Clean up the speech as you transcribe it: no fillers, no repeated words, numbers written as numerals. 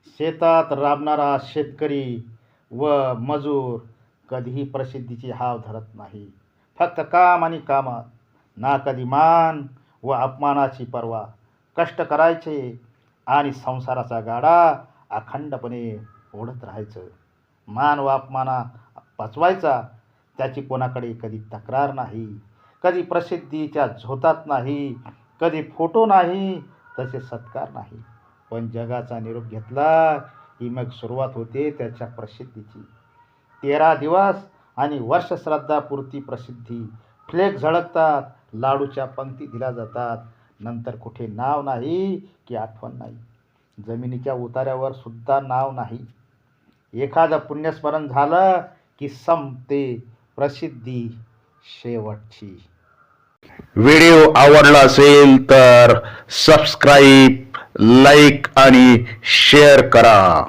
शेतात राबणारा शेतकरी व मजूर कधीही प्रसिद्धीची हाव धरत नाही. फक्त काम आणि कामात, ना कधी मान व अपमानाची पर्वा. कष्ट करायचे आणि संसाराचा गाडा अखंडपणे ओढत राहायचं. मान व अपमाना पचवायचा, त्याची कोणाकडे कधी तक्रार नाही, कधी प्रसिद्धीच्या झोतात नाही, कधी फोटो नाही, तसे सत्कार नाही. पण जगाचा निरोप घेतला की मग सुरुवात होते त्याच्या प्रसिद्धीची. 13 दिवस आणि वर्ष श्राद्धापुरती प्रसिद्धी. फ्लेक झळकतात, लाडूच्या पंक्ती दिल्या जातात, नंतर कुठे नाव नाही की आठवण नाही. जमिनीच्या उतार्यावर सुद्धा नाव नाही. एखादं पुण्यस्मरण झालं की संपते प्रसिद्धी शेवटची. व्हिडिओ आवडला असेल तर सबस्क्राईब, लाईक आणि शेअर करा.